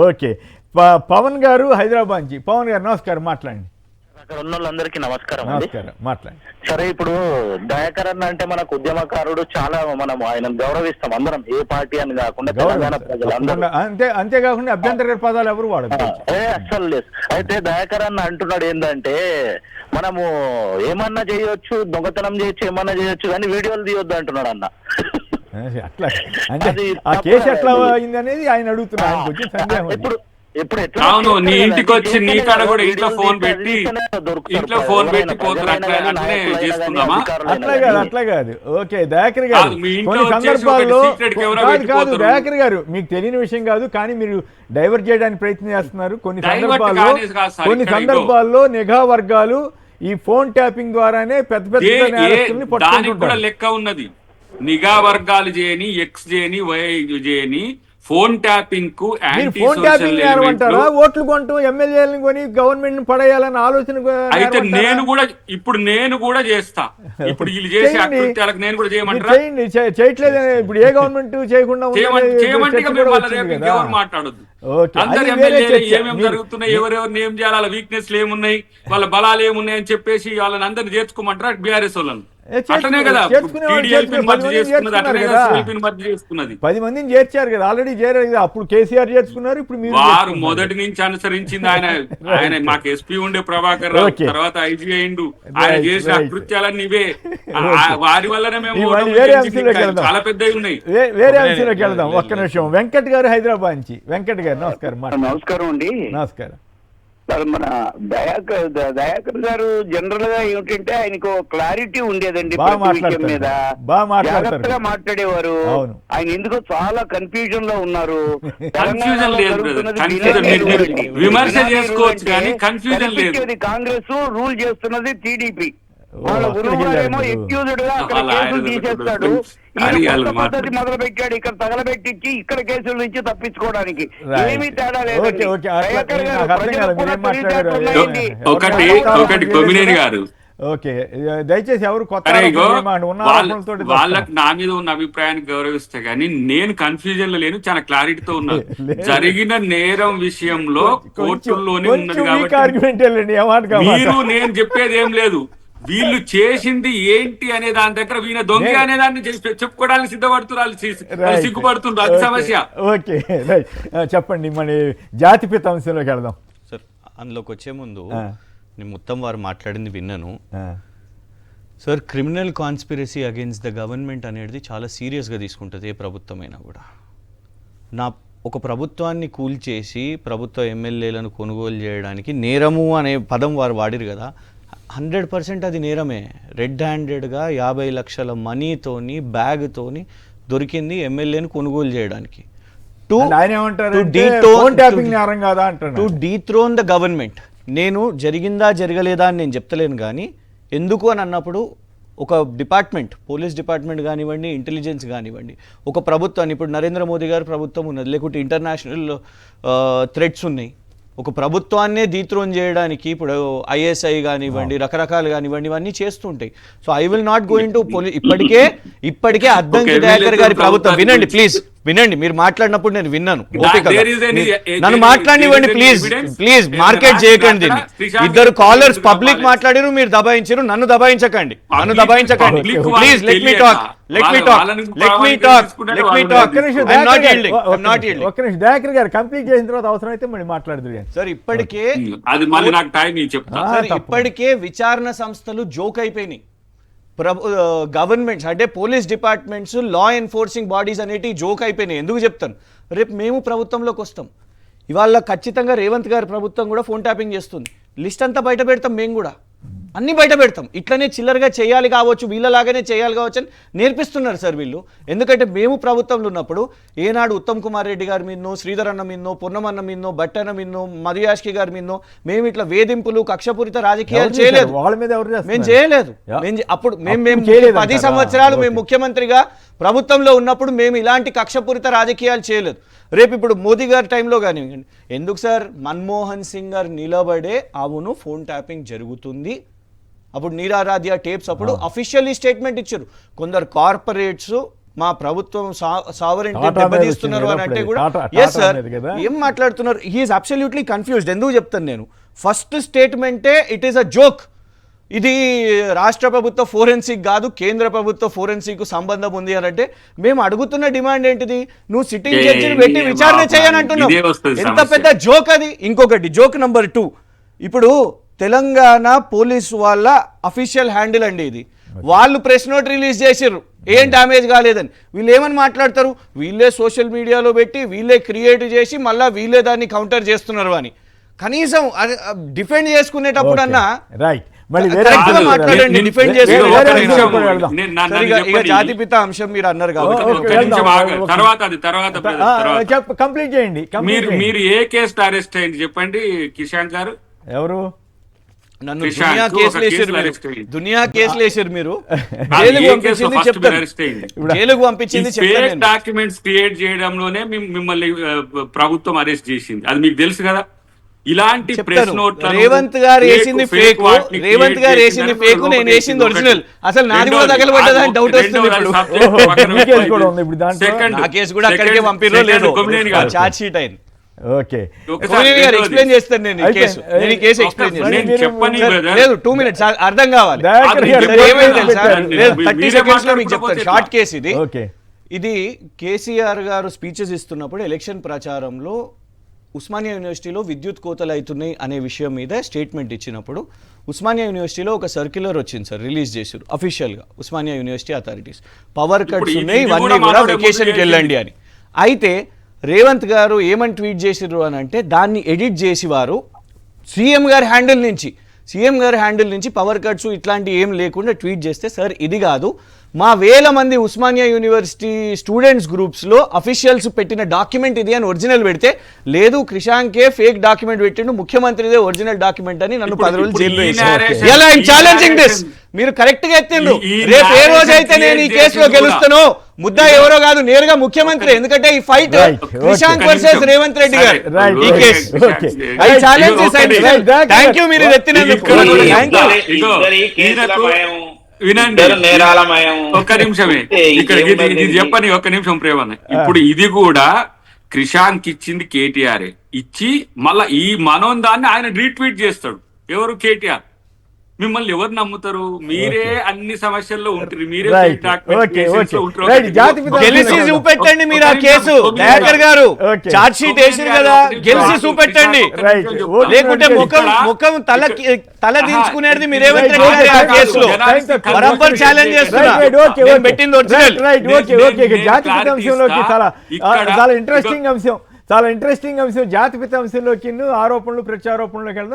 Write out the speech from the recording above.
Okay. Pawan గారు హైదరాబాద్ నుంచి. పవన్ గారు నమస్కారం, మాట్లాడండి. అక్కడ ఉన్న వాళ్ళందరికీ నమస్కారం అండి. మాట్లాడండి. సరే, ఇప్పుడు దయాకర్ అన్న అంటే మనకు ఉద్యమకారుడు, చాలా మనం ఆయన గౌరవిస్తాం అందరం, ఏ పార్టీ అని కాకుండా తెలంగాణ ప్రజలందరూ. అంతేకాకుండా అభ్యంతర పదాలు ఎవరు వాడదు, అస్సలు లేదు. అయితే దయాకర్ అన్న అంటున్నాడు ఏంటంటే మనము ఏమన్నా చేయొచ్చు, దొంగతనం చేయొచ్చు, ఏమన్నా చేయొచ్చు, కానీ వీడియోలు తీయొద్దు అంటున్నాడు అన్న. అట్లా అంటే ఆ కేసు ఎట్లా అయింది అనేది ఆయన అడుగుతున్నారు. ఆయనకు వచ్చిన సందేహం. అవును, నీ ఇంటికి వచ్చి నీ కాడ కూడా ఇంట్లో ఫోన్ పెట్టి చేసుకుందామా? అట్లా కాదు. ఓకే దయాకర్ గారు, కొన్ని సందర్భాల్లో కాదు దయాకర్ గారు, మీకు తెలియని విషయం కాదు, కానీ మీరు డైవర్ట్ చేయడానికి ప్రయత్నం చేస్తున్నారు. కొన్ని సందర్భాల్లో నిఘా వర్గాలు ఈ ఫోన్ ట్యాపింగ్ ద్వారానే పెద్ద పెద్ద దానికి కూడా లెక్క ఉన్నది. నిఘా వర్గాలు చేయని, ఎక్స్ చేయని, వై చేయని ఫోన్ ట్యాపింగ్ కు అంటారా? ఓట్లు కొంటూ ఎమ్మెల్యేలను కొని గవర్నమెంట్ పడేయాలని ఆలోచన. అయితే నేను కూడా చేస్తా. ఇప్పుడు వీళ్ళు చేసే అకృత్యాలకు నేను కూడా చేయమంటారా? చేయట్లేదు. ఇప్పుడు ఏ గవర్నమెంట్ చేయకుండా మాట్లాడొద్దు. అందరు ఎమ్మెల్యేలు ఏమేమి జరుగుతున్నాయి, ఎవరెవరిని ఏం చేయాలి, వాళ్ళ వీక్నెస్లు ఏమున్నాయి, వాళ్ళ బలాలు ఏమున్నాయి అని చెప్పేసి వాళ్ళని అందరిని చేర్చుకోమంటారా? బీఆర్ఎస్ వాళ్ళని అట్లనే కదా 10 మందిని చేర్చారు కదా, ఆల్రెడీ చేరారు కదా. అప్పుడు కేసీఆర్ చేర్చుకున్నారు, ఇప్పుడు మీరు. వారు మొదటి నుంచి అనుసరించింది ఆయన మాకు ఎస్పీ ఉండే ప్రభాకర్ రావు, తర్వాత ఐజీ అయిండు. ఆయన చేసిన అకృత్యాలన్నీ ఇవే. వారి వల్లనే మేము చాలా పెద్దవి ఉన్నాయి. వేరే అంశంలోకి వెళ్దాం. ఒక్క నిమిషం. వెంకట్ గారు హైదరాబాద్ నుంచి. వెంకట్ గారు నమస్కారం. నమస్కారం అండి. నమస్కారం. మన దయాకర్ గారు జనరల్ గా ఏమిటంటే ఆయనకు క్లారిటీ ఉండేదండి, విషయం మీద జాగ్రత్తగా మాట్లాడేవారు. ఆయన ఎందుకో చాలా కన్ఫ్యూజన్ లో ఉన్నారు. విమర్శ చేసుకోవచ్చు కానీ కన్ఫ్యూజన్ లేదు. కాంగ్రెస్ రూల్ చేస్తున్నది టీడీపీ. వాళ్ళ గురువుగారేమో ఎక్యూజ్డ్ గా అక్కడ కేసులు తీసేస్తాడు. పద్ధతి మొదలు పెట్టాడు ఇక్కడ తగలబెట్టించి ఇక్కడ కేసుల నుంచి తప్పించుకోవడానికి. ఏమీ తేడా లేదండి. ఒకటి కొమ్మినేని గారు, ఓకే దయచేసి ఎవరు కొత్త వాళ్ళకి నా మీద ఉన్న అభిప్రాయాన్ని గౌరవిస్తే గానీ నేను కన్ఫ్యూజన్ లో లేను, చాలా క్లారిటీతో ఉన్నా. జరిగిన నేరం విషయంలో కోర్టుల్లోనే ఉన్నది కాబట్టి మీరు నేను చెప్పేది ఏం లేదు. వీళ్ళు చేసింది ఏంటి అనే దాని దగ్గర వీళ్ళ దొంగ అనే దాన్ని చెప్పుకోవడానికి సిద్ధపడుతున్నారు, సిగ్గుపడుతున్నారు. అది సమస్య. ఓకే చెప్పండి. మన జాతిపిత అంశంలోకి వెళ్దాం సార్. అందులోకి వచ్చే ముందు నేను మొత్తం వారు మాట్లాడింది విన్నాను sir. Criminal conspiracy against the government అనేది చాలా సీరియస్గా తీసుకుంటుంది ఏ ప్రభుత్వమైనా కూడా. ఒక ప్రభుత్వాన్ని కూల్చేసి ప్రభుత్వ ఎమ్మెల్యేలను కొనుగోలు చేయడానికి నేరము అనే పదం వారు వాడిరు కదా, 100% అది నేరమే. రెడ్ హ్యాండెడ్గా 50 లక్షల మనీతోని బ్యాగ్తోని దొరికింది ఎమ్మెల్యేని కొనుగోలు చేయడానికి. To dethrone the government. నేను జరిగిందా జరగలేదా అని నేను చెప్తలేను, కానీ ఎందుకు అని అన్నప్పుడు ఒక డిపార్ట్మెంట్, పోలీస్ డిపార్ట్మెంట్ కానివ్వండి, ఇంటెలిజెన్స్ కానివ్వండి, ఒక ప్రభుత్వాన్ని, ఇప్పుడు నరేంద్ర మోదీ గారి ప్రభుత్వం ఉన్నది, లేకుంటే ఇంటర్నేషనల్ థ్రెట్స్ ఉన్నాయి, ఒక ప్రభుత్వాన్నే డీథ్రోన్ చేయడానికి ఇప్పుడు ఐఎస్ఐ కానివ్వండి, రకరకాలు కానివ్వండి, ఇవన్నీ చేస్తుంటాయి. So I will not go into ఇప్పటికే అద్దంకి దయాకర్ గారి ప్రభుత్వం. వినండి ప్లీజ్, వినండి. మీరు మాట్లాడినప్పుడు నేను విన్నాను. నన్ను మాట్లాడివ్వండి ప్లీజ్. మార్కెట్ చేయకండి. ఇద్దరు కాలర్స్ పబ్లిక్ మాట్లాడారు, మీరు దబాయించారు. నన్ను దబాయించకండి. Please let me talk. Dayakar గారు కంప్లీట్ చేసిన తర్వాత అవసరం అయితే మళ్ళీ మాట్లాడుతుంది సార్. ఇప్పటికే విచారణ సంస్థలు జోక్ అయిపోయినాయి. గవర్నమెంట్స్ అంటే పోలీస్ డిపార్ట్మెంట్స్, లా ఎన్ఫోర్సింగ్ బాడీస్ అనేటి జోక్ అయిపోయినాయి. ఎందుకు చెప్తాను, రేపు మేము ప్రభుత్వంలోకి వస్తాం. ఇవాళ ఖచ్చితంగా రేవంత్ గారి ప్రభుత్వం కూడా ఫోన్ ట్యాపింగ్ చేస్తుంది. లిస్ట్ అంతా బయట పెడతాం, మేము కూడా అన్ని బయట పెడతాం. ఇట్లనే చిల్లరగా చేయాలి కావచ్చు, వీళ్ళలాగానే చేయాలి కావచ్చు అని నేర్పిస్తున్నారు సార్ వీళ్ళు. ఎందుకంటే మేము ప్రభుత్వంలో ఉన్నప్పుడు ఏనాడు ఉత్తమ్ కుమార్ రెడ్డి గారి మీదనో, శ్రీధర్ అన్న మీదనో, పొన్నమన్న మీదనో, బట్టన్న మీదనో, మధుయాష్కి గారి మీదనో మేము ఇట్లా వేధింపులు, కక్షపూరిత రాజకీయాలు చేయలేదు. మేము చేయలేదు. అప్పుడు మేము 10 సంవత్సరాలు మేము ముఖ్యమంత్రిగా ప్రభుత్వంలో ఉన్నప్పుడు మేము ఇలాంటి కక్షపూరిత రాజకీయాలు చేయలేదు. రేపు ఇప్పుడు మోదీ గారి టైంలో కానివ్వండి, ఎందుకు సార్ మన్మోహన్ సింగ్ గారు నిలబడే అవును ఫోన్ ట్యాపింగ్ జరుగుతుంది, అప్పుడు నీరారాధ్య టేప్స్ అప్పుడు అఫీషియల్లీ స్టేట్మెంట్ ఇచ్చారు. కొందరు కార్పొరేట్స్ మా ప్రభుత్వం సావరెంటీ టాటా దెబ్బతీస్తున్నారు అని అంటే కూడా టాటా ఎస్ సార్ అనేది కదా. ఏం మాట్లాడుతున్నారు, హీఈస్ అబ్సల్యూట్లీ కన్ఫ్యూజ్డ్. ఎందుకు చెప్తాను నేను, ఫస్ట్ స్టేట్మెంటే ఇట్ ఈస్ అ జోక్. ఇది రాష్ట్ర ప్రభుత్వ ఫోరెన్సిక్ కాదు, కేంద్ర ప్రభుత్వ ఫోరెన్సిక్ సంబంధం ఉంది అని అంటే మేము అడుగుతున్న డిమాండ్ ఏంటిది, నువ్వు సిట్టింగ్ జడ్జిని పెట్టి విచారణ చేయని అంటున్నావు. ఎంత పెద్ద జోక్ అది. ఇంకొకటి జోక్ నంబర్ 2, ఇప్పుడు తెలంగాణ పోలీసు వాళ్ళ అఫీషియల్ హ్యాండిల్ అండి ఇది, వాళ్ళు ప్రెస్ నోట్ రిలీజ్ చేసిర్రు ఏం డ్యామేజ్ కాలేదని. వీళ్ళు ఏమని మాట్లాడతారు, వీళ్ళే సోషల్ మీడియాలో పెట్టి వీళ్ళే క్రియేట్ చేసి మళ్ళీ వీళ్ళే దాన్ని కౌంటర్ చేస్తున్నారు అని. కనీసం డిఫెండ్ చేసుకునేటప్పుడు అన్నా రైట్ మళ్ళీ మాట్లాడండి, డిఫెండ్ ఇక జాతిపిత అంశం మీరు అన్నారు కంప్లీట్ చేయండి. మీరు ఏ కేసు అరెస్ట్ అయింది చెప్పండి కిషాన్ గారు? ఎవరు? నన్ను దునియా కేసులు వేసారు మీరు, జైలుకు పంపించింది చెప్తాను, జైలుకు పంపించింది చెప్తాను. డాక్యుమెంట్స్ క్రియేట్ చేయడంలోనే మిమ్మల్ని ప్రభుత్వం అరెస్ట్ చేసింది, అది మీకు తెలుసు కదా. ఇలాంటి ప్రెస్ నోట్ రేవంత్ గారు వేసింది ఫేక్, రేవంత్ గారు వేసింది ఫేక్, నేను వేసింది ఒరిజినల్. అసలు నాది కూడా తగలబడ్డదని డౌట్ వస్తుంది నా కేసు కూడా అక్కడికే పంపిరో లేదు, చార్జ్ షీట్ అయింది. ఓకే ఎక్స్ప్లెయిన్ చేస్తాను నేను ఈ కేసు, నేను ఈ కేసు ఎక్స్ప్లెయిన్ చేస్తాను. లేదు 2 minutes అర్థం కావాలి. ఏమైంది తెలుసా, 30 seconds లో మీకు చెప్తాను. షార్ట్ కేసు ఇది. ఇది కేసీఆర్ గారు స్పీచెస్ ఇస్తున్నప్పుడు ఎలక్షన్ ప్రచారంలో ఉస్మానియా యూనివర్సిటీలో విద్యుత్ కోతలు అవుతున్నాయి అనే విషయం మీద స్టేట్మెంట్ ఇచ్చినప్పుడు ఉస్మానియా యూనివర్సిటీలో ఒక సర్క్యులర్ వచ్చింది సార్, రిలీజ్ చేశారు అఫీషియల్గా Osmania university authorities, power cuts ఉన్నాయి ఇవన్నీ కూడా వెకేషన్కి వెళ్ళండి అని. అయితే రేవంత్ గారు ఏమని ట్వీట్ చేసిర్రు అని అంటే, దాన్ని ఎడిట్ చేసి వారు సీఎం గారి హ్యాండిల్ నుంచి పవర్ కట్స్ ఇట్లాంటి ఏం లేకుండా ట్వీట్ చేస్తే, సార్ ఇది కాదు, మా వేల మంది ఉస్మానియా యూనివర్సిటీ స్టూడెంట్స్ గ్రూప్స్లో అఫీషియల్స్ పెట్టిన డాక్యుమెంట్ ఇది అని ఒరిజినల్ పెడితే, లేదు క్రిషాంకే ఫేక్ డాక్యుమెంట్ పెట్టిండు, ముఖ్యమంత్రిదే ఒరిజినల్ డాక్యుమెంట్ అని నన్ను 10 రోజులు జైల్లో వేశారు. ఎలా ఐఎమ్ ఛాలెంజింగ్ దిస్, మీరు కరెక్ట్ గా ఎత్తిండ్రు. రేపు ఏ రోజైతే నేను ఈ కేసులో గెలుస్తానో ముద్దా ఎవరో కాదు, నేరుగా ముఖ్యంమంత్రి. ఎందుకంటే ఈ ఫైట్ క్రిషాంక్ వర్సెస్ రేవంత్ రెడ్డి గారు ఈ case. I challenge this. Thank you మీరు ఎత్తినందుకు. వినండి ఒక్క నిమిషమే, ఇక్కడ ఇది చెప్పని ఒక్క నిమిషం ప్రేమన్న. ఇప్పుడు ఇది కూడా క్రిషాంక్ ఇచ్చింది కేటీఆర్ ఇచ్చి మళ్ళా ఈ మనోందాన్ని ఆయన రీట్వీట్ చేస్తాడు. ఎవరు? కేటీఆర్. మిమ్మల్ని ఎవరు నమ్ముతారు? మీరే అన్ని సమస్యల్లో ఉంటారు, మీరే గెలిచి చూపెట్టండి. మీరు ఆ కేసు దయాకర్ గారు చార్జ్ షీట్ వేసారు కదా, గెలిచి చూపెట్టండి. లేకుంటే ముఖం తల దించుకునేది మీ రేవంత్ రెడ్డి గారి ఆ కేసులో బరాబర్ ఛాలెంజ్ చేస్తున్నారు. పెట్టింది ఒరిజినల్. జాతిపిత అంశంలోకి చాలా ఇంట్రెస్టింగ్ అంశం జాతిపిత అంశంలోకి ఆరోపణలు ప్రత్యారోపణలోకి వెళ్దాం.